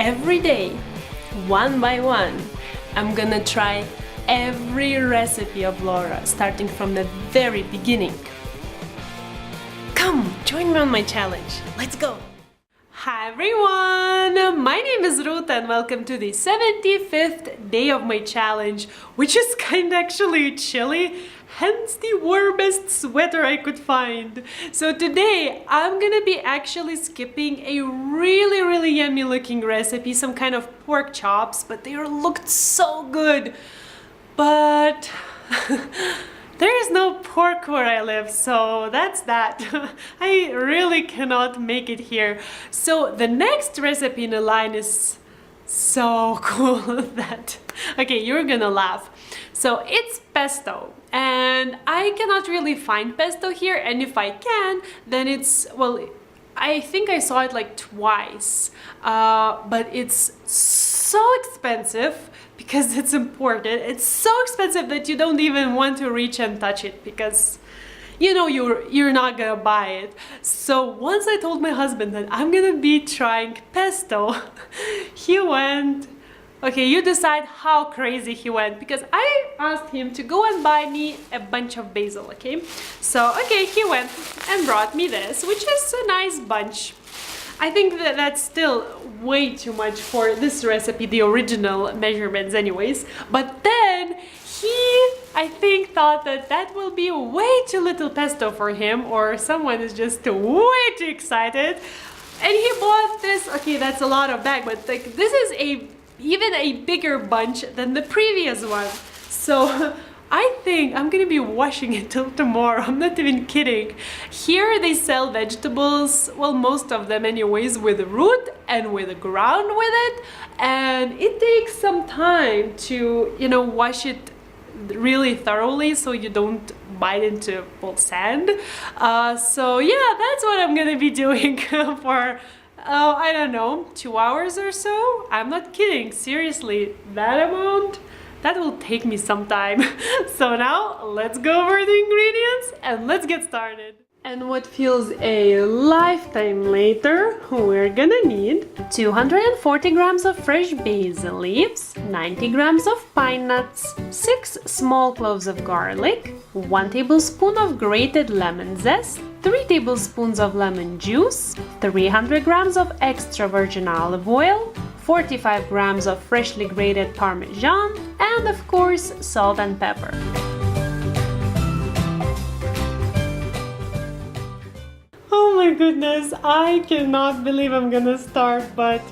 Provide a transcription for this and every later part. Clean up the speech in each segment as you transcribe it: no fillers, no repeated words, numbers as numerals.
every day, one by one, I'm gonna try every recipe of Laura, starting from the very beginning. Come, join me on my challenge. Let's go! Hi everyone! My name is Ruta and welcome to the 75th day of my challenge, which is kind of actually chilly, hence the warmest sweater I could find. So today I'm gonna be actually skipping a really yummy looking recipe, some kind of pork chops, but they looked so good. But there is no pork where I live, so that's that. I really cannot make it here. So the next recipe in the line is so cool that, okay, you're gonna laugh. So it's pesto, and I cannot really find pesto here, and if I can, then it's, well, I think I saw it like twice, but it's so expensive because it's imported. It's so expensive that you don't even want to reach and touch it because you know you're not gonna buy it. So once I told my husband that I'm gonna be trying pesto, he went, okay, you decide how crazy he went, because I asked him to go and buy me a bunch of basil, okay? So, okay, he went and brought me this, which is a nice bunch. I think that that's still way too much for this recipe, the original measurements anyways. But then he, I think, thought that that will be way too little pesto for him, or someone is just way too excited. And he bought this, okay, that's a lot of bag, but like this is even a bigger bunch than the previous one. So I think I'm gonna be washing it till tomorrow. I'm not even kidding. Here they sell vegetables, well, most of them anyways, with root and with ground with it, and it takes some time to, you know, wash it really thoroughly so you don't bite into sand. So yeah, that's what I'm gonna be doing for I don't know, 2 hours or so. I'm not kidding, seriously, that amount, that will take me some time. So now let's go over the ingredients and let's get started. And what feels a lifetime later, we're gonna need 240 grams of fresh basil leaves, 90 grams of pine nuts, 6 small cloves of garlic, 1 tablespoon of grated lemon zest, 3 tablespoons of lemon juice, 300 grams of extra virgin olive oil, 45 grams of freshly grated Parmesan, and of course salt and pepper. Oh my goodness, I cannot believe I'm gonna start, but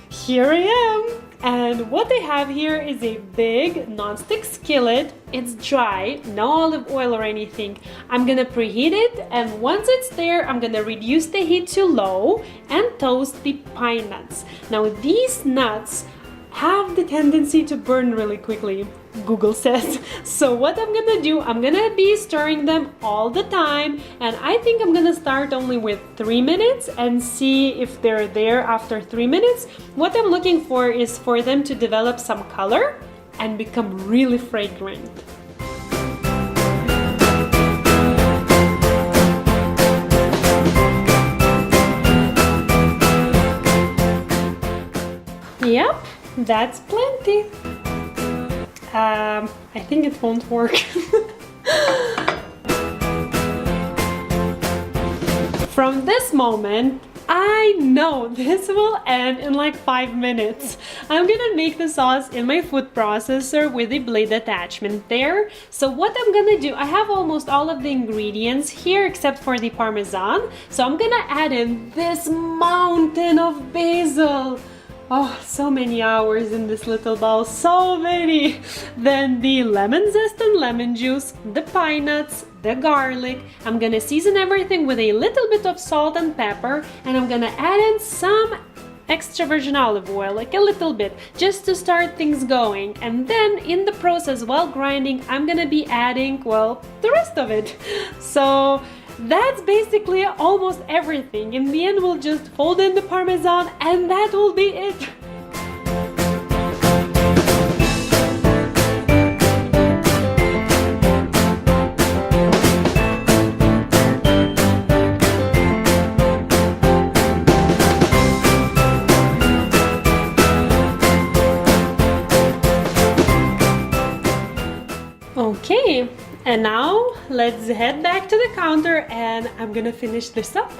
here I am. And what I have here is a big non-stick skillet. It's dry, no olive oil or anything. I'm gonna preheat it, and once it's there, I'm gonna reduce the heat to low and toast the pine nuts. Now these nuts have the tendency to burn really quickly, Google says. So what I'm gonna do, I'm gonna be stirring them all the time, and I think I'm gonna start only with 3 minutes and see if they're there after 3 minutes. What I'm looking for is for them to develop some color and become really fragrant. Yep, that's plenty. I think it won't work. From this moment, I know this will end in like 5 minutes. I'm gonna make the sauce in my food processor with the blade attachment there. So what I'm gonna do, I have almost all of the ingredients here except for the Parmesan. So I'm gonna add in this mountain of basil. Oh, so many hours in this little bowl, so many! Then the lemon zest and lemon juice, the pine nuts, the garlic. I'm gonna season everything with a little bit of salt and pepper, and I'm gonna add in some extra virgin olive oil, like a little bit, just to start things going. And then in the process, while grinding, I'm gonna be adding, well, the rest of it. So that's basically almost everything. In the end, we'll just fold in the Parmesan and that will be it. And now let's head back to the counter and I'm gonna finish this up.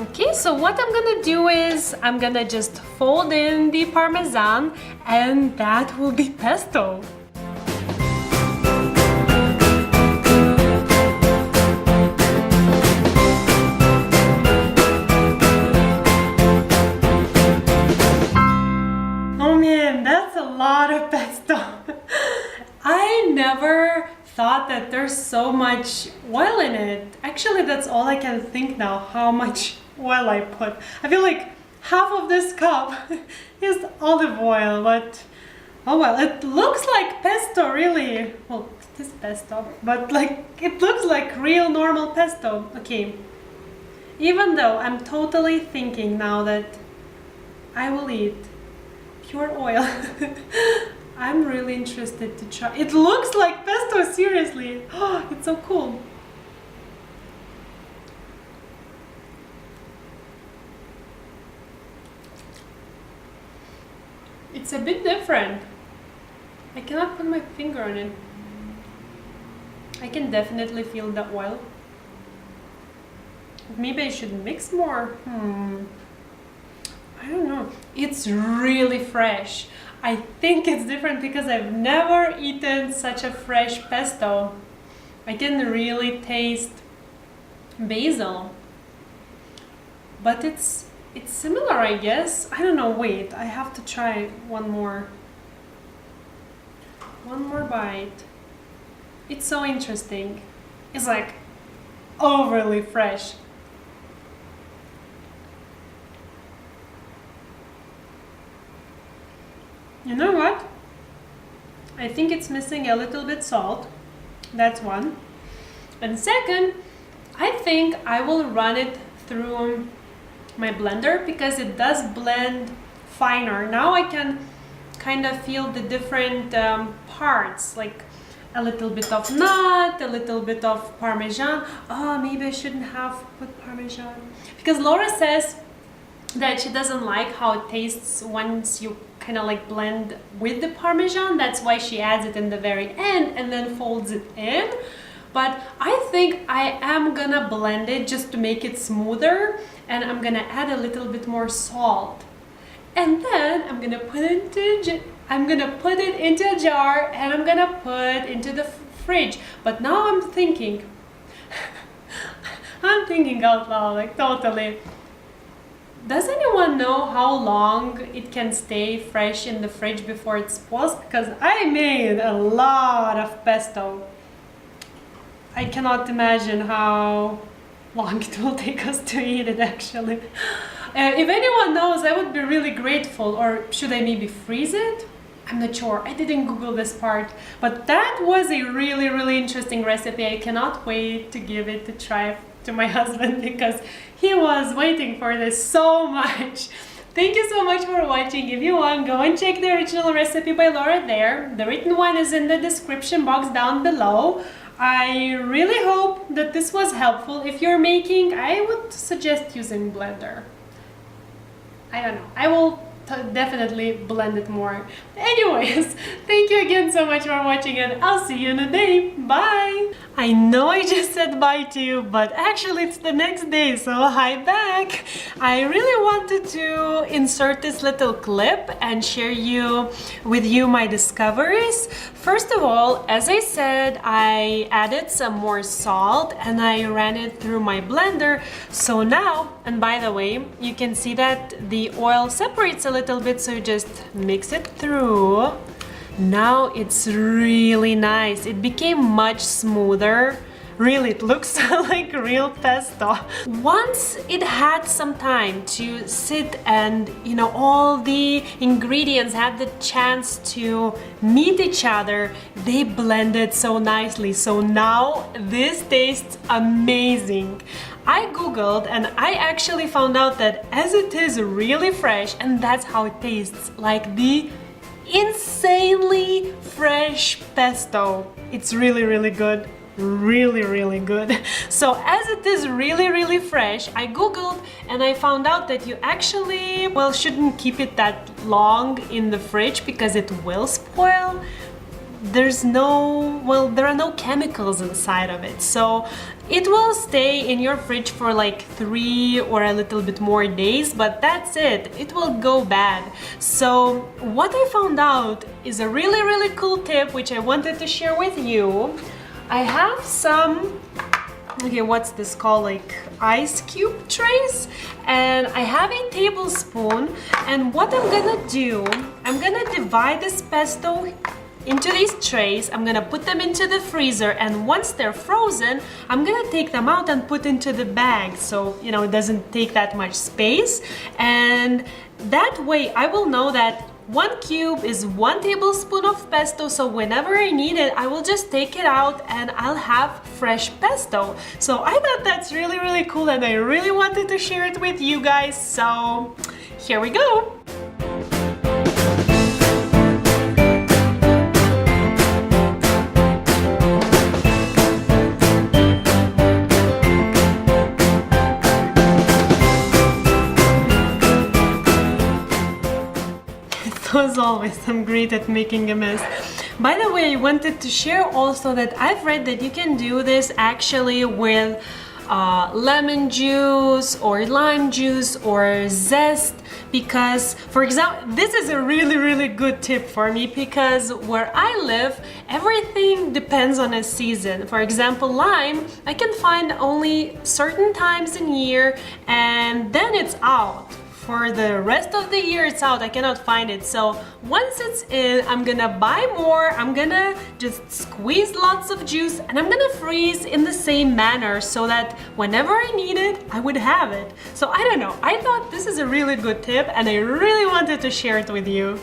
Okay, so what I'm gonna do is I'm gonna just fold in the Parmesan and that will be pesto. Of pesto. I never thought that there's so much oil in it. Actually, that's all I can think now, how much oil I put. I feel like half of this cup is olive oil, but oh well, it looks like pesto really. Well, it is pesto, but like it looks like real normal pesto. Okay, even though I'm totally thinking now that I will eat pure oil. I'm really interested to try. It looks like pesto, seriously. Oh, it's so cool. It's a bit different. I cannot put my finger on it. I can definitely feel the oil. Maybe I should mix more. I don't know. It's really fresh. I think it's different because I've never eaten such a fresh pesto. I can really taste basil. But it's similar, I guess. I don't know, wait, I have to try one more bite. It's so interesting. It's like overly fresh. You know what? I think it's missing a little bit salt. That's one. And second, I think I will run it through my blender because it does blend finer. Now I can kind of feel the different parts, like a little bit of nut, a little bit of Parmesan. Oh, maybe I shouldn't have put Parmesan. Because Laura says that she doesn't like how it tastes once you kind of like blend with the Parmesan. That's why she adds it in the very end and then folds it in. But I think I am gonna blend it just to make it smoother, and I'm gonna add a little bit more salt. And then I'm gonna put it into a jar and I'm gonna put into the fridge. But now I'm thinking, I'm thinking out loud, like totally. Does anyone know how long it can stay fresh in the fridge before it spoils? Because I made a lot of pesto. I cannot imagine how long it will take us to eat it actually. If anyone knows, I would be really grateful. Or should I maybe freeze it? I'm not sure. I didn't Google this part. But that was a really, really interesting recipe. I cannot wait to give it a try to my husband because he was waiting for this so much. Thank you so much for watching. If you want, go and check the original recipe by Laura there. The written one is in the description box down below. I really hope that this was helpful. If you're making, I would suggest using blender. I don't know. I will definitely blend it more. Anyways, thank you again so much for watching and I'll see you in a day. Bye! I know I just said bye to you, but actually it's the next day, so hi back! I really wanted to insert this little clip and share with you my discoveries. First of all, as I said, I added some more salt and I ran it through my blender. So now, and by the way, you can see that the oil separates a little bit, so you just mix it through. Now it's really nice. It became much smoother. Really, it looks like real pesto. Once it had some time to sit and, you know, all the ingredients had the chance to meet each other, they blended so nicely. So now this tastes amazing. I googled and I actually found out that as it is really fresh, and that's how it tastes, like the insanely fresh pesto. It's really, really good. really good. So as it is really fresh, I googled and I found out that you actually, well, shouldn't keep it that long in the fridge because it will spoil. There are no chemicals inside of it, so it will stay in your fridge for like 3 or a little bit more days, but that's it. It will go bad. So what I found out is a really cool tip which I wanted to share with you. I have some, okay, what's this called, like ice cube trays, and I have a tablespoon, and what I'm gonna do, I'm gonna divide this pesto into these trays. I'm gonna put them into the freezer, and once they're frozen, I'm gonna take them out and put into the bag, so you know it doesn't take that much space, and that way I will know that 1 cube is 1 tablespoon of pesto, so whenever I need it, I will just take it out and I'll have fresh pesto. So I thought that's really cool, and I really wanted to share it with you guys, so here we go. As always, I'm great at making a mess. By the way, I wanted to share also that I've read that you can do this actually with lemon juice or lime juice or zest, because, for example, this is a really good tip for me, because where I live, everything depends on a season. For example, lime, I can find only certain times in year, and then it's out. For the rest of the year, it's out. I cannot find it. So once it's in, I'm gonna buy more. I'm gonna just squeeze lots of juice, and I'm gonna freeze in the same manner so that whenever I need it, I would have it. So I don't know. I thought this is a really good tip, and I really wanted to share it with you.